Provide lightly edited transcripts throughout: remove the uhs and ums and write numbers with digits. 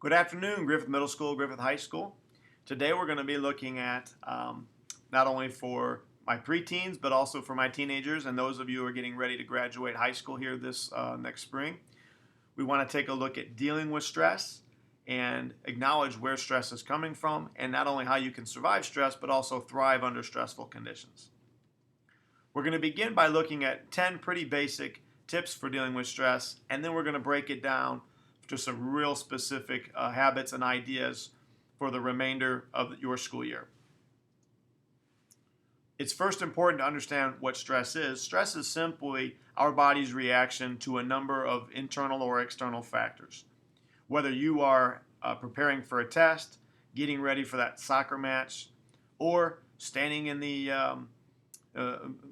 Good afternoon, Griffith Middle School, Griffith High School. Today we're going to be looking at not only for my preteens, but also for my teenagers and those of you who are getting ready to graduate high school here this next spring. We want to take a look at dealing with stress and acknowledge where stress is coming from, and not only how you can survive stress, but also thrive under stressful conditions. We're going to begin by looking at 10 pretty basic tips for dealing with stress, and then we're going to break it down to some real specific habits and ideas for the remainder of your school year. It's first important to understand what stress is. Stress is simply our body's reaction to a number of internal or external factors. Whether you are preparing for a test, getting ready for that soccer match, or standing in the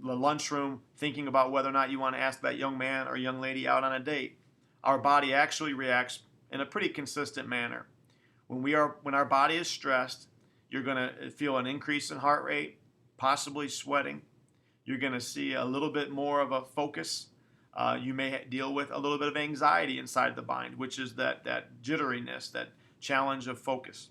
lunchroom thinking about whether or not you want to ask that young man or young lady out on a date, our body actually reacts in a pretty consistent manner. When our body is stressed, you're going to feel an increase in heart rate, possibly sweating. You're going to see a little bit more of a focus. You may deal with a little bit of anxiety inside the mind, which is that jitteriness, that challenge of focus.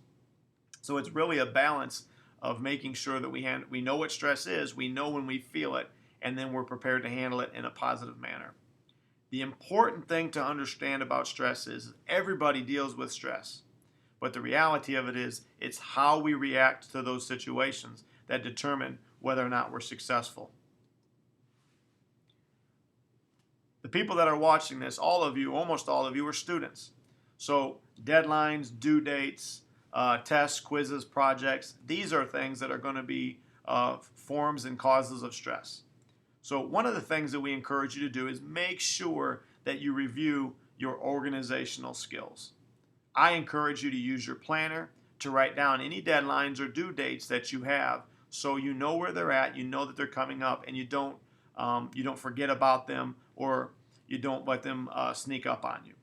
So it's really a balance of making sure that we know what stress is, we know when we feel it, and then we're prepared to handle it in a positive manner. The important thing to understand about stress is everybody deals with stress. But the reality of it is it's how we react to those situations that determine whether or not we're successful. The people that are watching this, all of you, almost all of you, are students. So deadlines, due dates, tests, quizzes, projects, these are things that are going to be forms and causes of stress. So one of the things that we encourage you to do is make sure that you review your organizational skills. I encourage you to use your planner to write down any deadlines or due dates that you have, so you know where they're at, you know that they're coming up, and you don't forget about them, or you don't let them sneak up on you.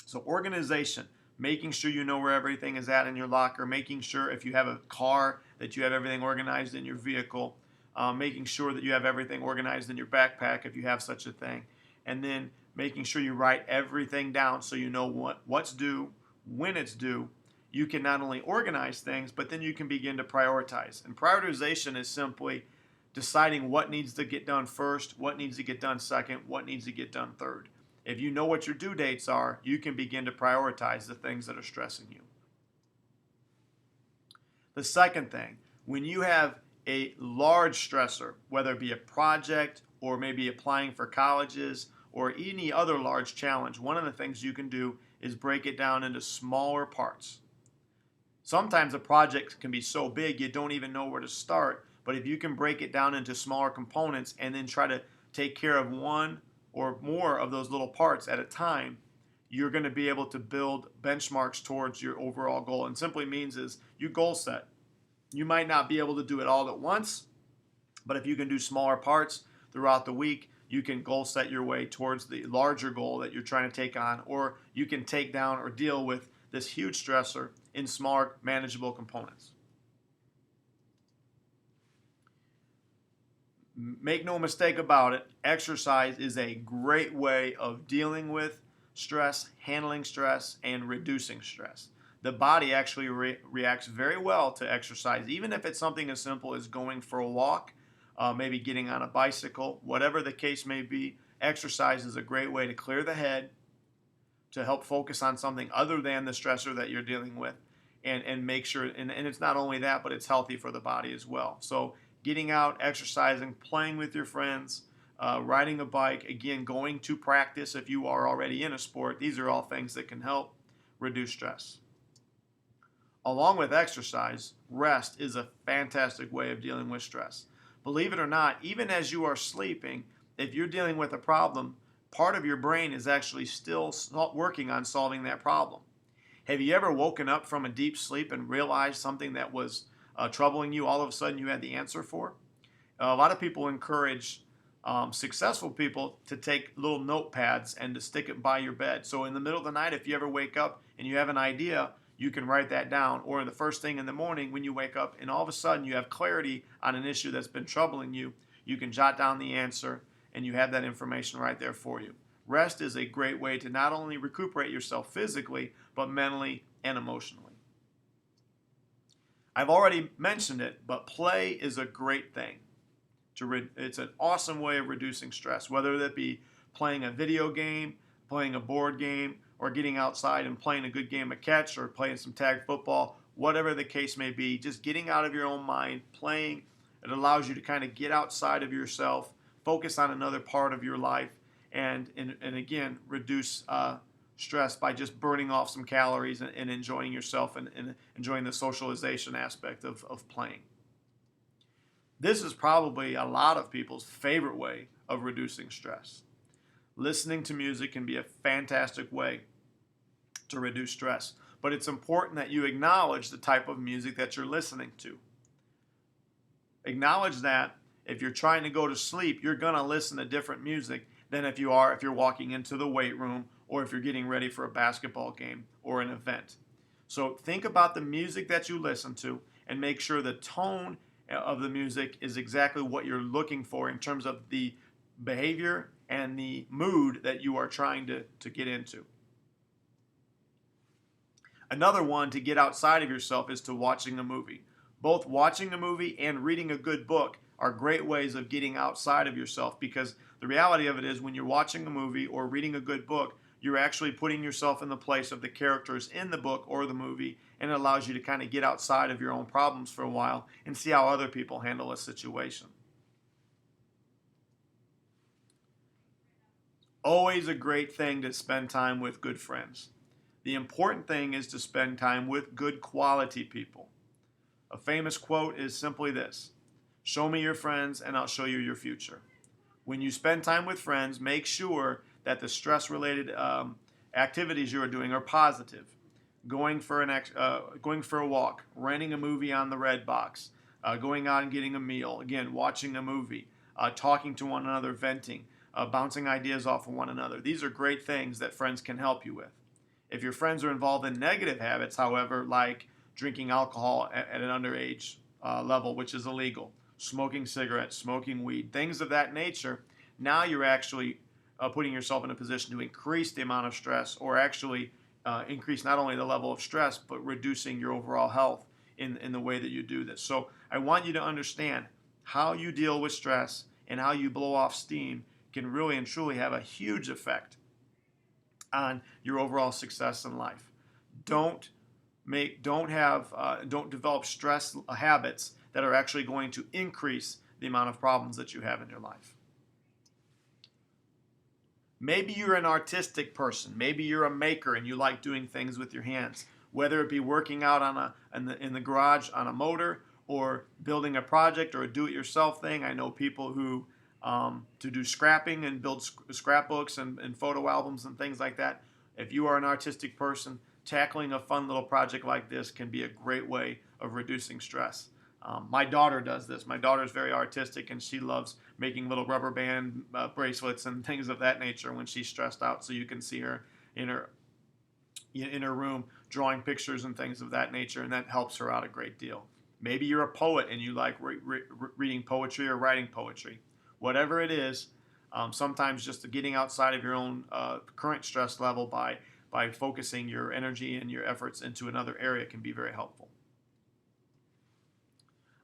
So organization, making sure you know where everything is at in your locker, making sure if you have a car that you have everything organized in your vehicle, making sure that you have everything organized in your backpack if you have such a thing, and then making sure you write everything down so you know what's due, when it's due. You can not only organize things, but then you can begin to prioritize. And prioritization is simply deciding what needs to get done first, what needs to get done second, what needs to get done third. If you know what your due dates are, you can begin to prioritize the things that are stressing you. The second thing, when you have a large stressor, whether it be a project or maybe applying for colleges or any other large challenge, one of the things you can do is break it down into smaller parts. Sometimes a project can be so big you don't even know where to start, but if you can break it down into smaller components and then try to take care of one or more of those little parts at a time, you're going to be able to build benchmarks towards your overall goal. And simply means is you goal set. You might not be able to do it all at once, but if you can do smaller parts throughout the week, you can goal set your way towards the larger goal that you're trying to take on, or you can take down or deal with this huge stressor in smaller, manageable components. Make no mistake about it, exercise is a great way of dealing with stress, handling stress, and reducing stress. The body actually reacts very well to exercise, even if it's something as simple as going for a walk, maybe getting on a bicycle, whatever the case may be. Exercise is a great way to clear the head, to help focus on something other than the stressor that you're dealing with, and make sure, and it's not only that, but it's healthy for the body as well. So getting out, exercising, playing with your friends, riding a bike, again, going to practice if you are already in a sport, these are all things that can help reduce stress. Along with exercise, rest is a fantastic way of dealing with stress. Believe it or not, even as you are sleeping, if you're dealing with a problem, part of your brain is actually still working on solving that problem. Have you ever woken up from a deep sleep and realized something that was troubling you, all of a sudden you had the answer for? A lot of people encourage successful people to take little notepads and to stick it by your bed. So in the middle of the night, if you ever wake up and you have an idea, you can write that down, or the first thing in the morning when you wake up and all of a sudden you have clarity on an issue that's been troubling you, you can jot down the answer and you have that information right there for you. Rest is a great way to not only recuperate yourself physically, but mentally and emotionally. I've already mentioned it, but play is a great thing. It's an awesome way of reducing stress, whether that be playing a video game, playing a board game, or getting outside and playing a good game of catch or playing some tag football, whatever the case may be. Just getting out of your own mind, playing, it allows you to kind of get outside of yourself, focus on another part of your life, and again, reduce stress by just burning off some calories and enjoying yourself and enjoying the socialization aspect of playing. This is probably a lot of people's favorite way of reducing stress. Listening to music can be a fantastic way to reduce stress, but it's important that you acknowledge the type of music that you're listening to. Acknowledge that if you're trying to go to sleep, you're going to listen to different music than if you're walking into the weight room or if you're getting ready for a basketball game or an event. So think about the music that you listen to and make sure the tone of the music is exactly what you're looking for in terms of the behavior and the mood that you are trying to get into. Another one to get outside of yourself is to watching a movie. Both watching a movie and reading a good book are great ways of getting outside of yourself, because the reality of it is when you're watching a movie or reading a good book, you're actually putting yourself in the place of the characters in the book or the movie, and it allows you to kind of get outside of your own problems for a while and see how other people handle a situation. Always a great thing to spend time with good friends. The important thing is to spend time with good quality people. A famous quote is simply this: show me your friends and I'll show you your future. When you spend time with friends, make sure that the stress-related activities you are doing are positive. Going for a walk, renting a movie on the Red Box, going out and getting a meal, again, watching a movie, talking to one another, venting, bouncing ideas off of one another. These are great things that friends can help you with. If your friends are involved in negative habits, however, like drinking alcohol at an underage level, which is illegal, smoking cigarettes, smoking weed, things of that nature, now you're actually putting yourself in a position to increase the amount of stress, or actually increase not only the level of stress, but reducing your overall health in the way that you do this. So I want you to understand how you deal with stress and how you blow off steam can really and truly have a huge effect on your overall success in life. Don't develop stress habits that are actually going to increase the amount of problems that you have in your life. Maybe you're an artistic person. Maybe you're a maker and you like doing things with your hands, whether it be working out in the garage on a motor, or building a project or a do-it-yourself thing. I know people who to do scrapping and build scrapbooks and photo albums and things like that. If you are an artistic person, tackling a fun little project like this can be a great way of reducing stress. My daughter does this. My daughter is very artistic, and she loves making little rubber band bracelets and things of that nature when she's stressed out. So you can see her in her room drawing pictures and things of that nature, and that helps her out a great deal. Maybe you're a poet and you like reading poetry or writing poetry. Whatever it is, sometimes just getting outside of your own current stress level by focusing your energy and your efforts into another area can be very helpful.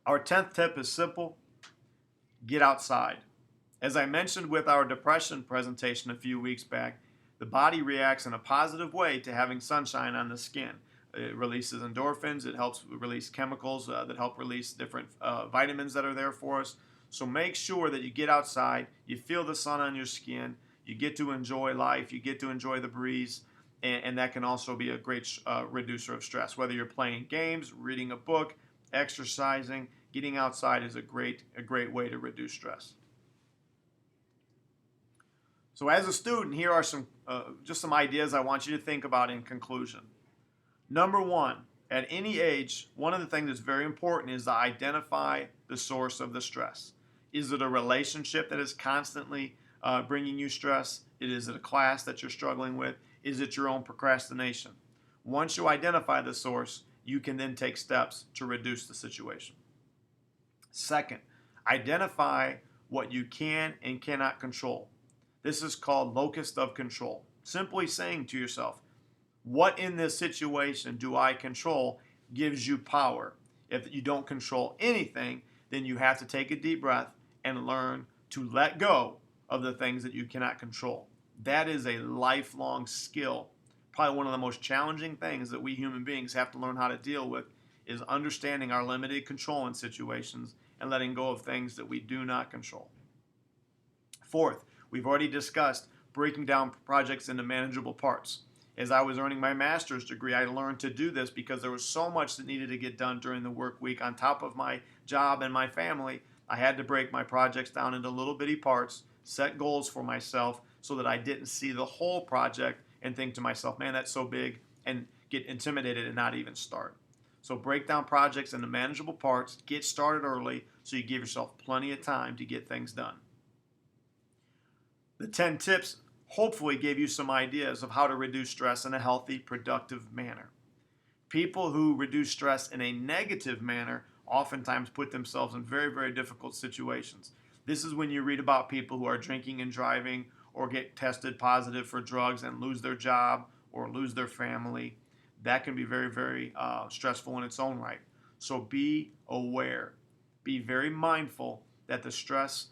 Our 10th tip is simple: get outside. As I mentioned with our depression presentation a few weeks back, the body reacts in a positive way to having sunshine on the skin. It releases endorphins, it helps release chemicals that help release different vitamins that are there for us. So make sure that you get outside, you feel the sun on your skin, you get to enjoy life, you get to enjoy the breeze, and that can also be a great reducer of stress. Whether you're playing games, reading a book, exercising, getting outside is a great way to reduce stress. So as a student, here are some ideas I want you to think about in conclusion. Number one, at any age, one of the things that's very important is to identify the source of the stress. Is it a relationship that is constantly bringing you stress? Is it a class that you're struggling with? Is it your own procrastination? Once you identify the source, you can then take steps to reduce the situation. Second, identify what you can and cannot control. This is called locus of control. Simply saying to yourself, what in this situation do I control gives you power. If you don't control anything, then you have to take a deep breath and learn to let go of the things that you cannot control. That is a lifelong skill. Probably one of the most challenging things that we human beings have to learn how to deal with is understanding our limited control in situations and letting go of things that we do not control. Fourth, we've already discussed breaking down projects into manageable parts. As I was earning my master's degree, I learned to do this because there was so much that needed to get done during the work week. On top of my job and my family, I had to break my projects down into little bitty parts, set goals for myself so that I didn't see the whole project and think to myself, man, that's so big, and get intimidated and not even start. So break down projects into manageable parts, get started early so you give yourself plenty of time to get things done. The 10 tips hopefully gave you some ideas of how to reduce stress in a healthy, productive manner. People who reduce stress in a negative manner oftentimes put themselves in very, very difficult situations. This is when you read about people who are drinking and driving or get tested positive for drugs and lose their job or lose their family. That can be very, very stressful in its own right. So be aware. Be very mindful that the stress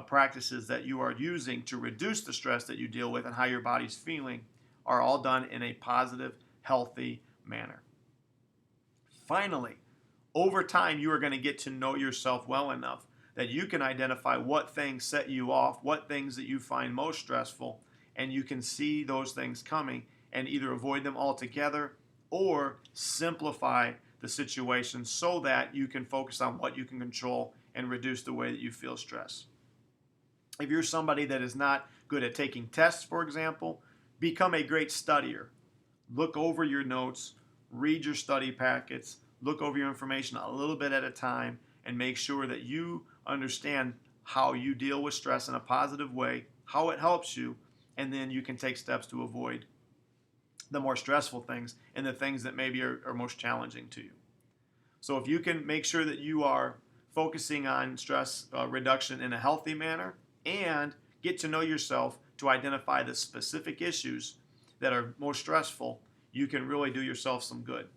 practices that you are using to reduce the stress that you deal with and how your body's feeling are all done in a positive, healthy manner. Finally, over time, you are going to get to know yourself well enough that you can identify what things set you off, what things that you find most stressful, and you can see those things coming and either avoid them altogether or simplify the situation so that you can focus on what you can control and reduce the way that you feel stress. If you're somebody that is not good at taking tests, for example, become a great studier. Look over your notes, read your study packets, look over your information a little bit at a time, and make sure that you understand how you deal with stress in a positive way, how it helps you, and then you can take steps to avoid the more stressful things and the things that maybe are most challenging to you. So if you can make sure that you are focusing on stress reduction in a healthy manner and get to know yourself to identify the specific issues that are most stressful, you can really do yourself some good.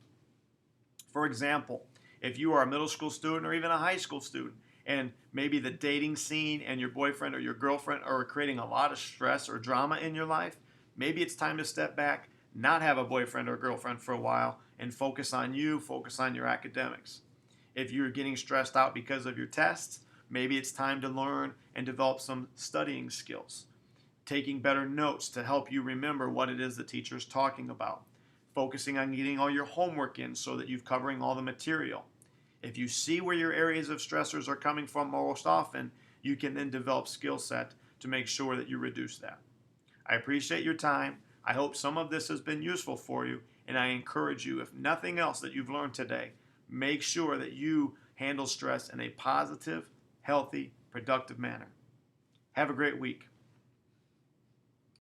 For example, if you are a middle school student or even a high school student, and maybe the dating scene and your boyfriend or your girlfriend are creating a lot of stress or drama in your life, maybe it's time to step back, not have a boyfriend or girlfriend for a while, and focus on you, focus on your academics. If you're getting stressed out because of your tests, maybe it's time to learn and develop some studying skills, taking better notes to help you remember what it is the teacher's talking about, focusing on getting all your homework in so that you're covering all the material. If you see where your areas of stressors are coming from most often, you can then develop skill set to make sure that you reduce that. I appreciate your time. I hope some of this has been useful for you, and I encourage you, if nothing else that you've learned today, make sure that you handle stress in a positive, healthy, productive manner. Have a great week.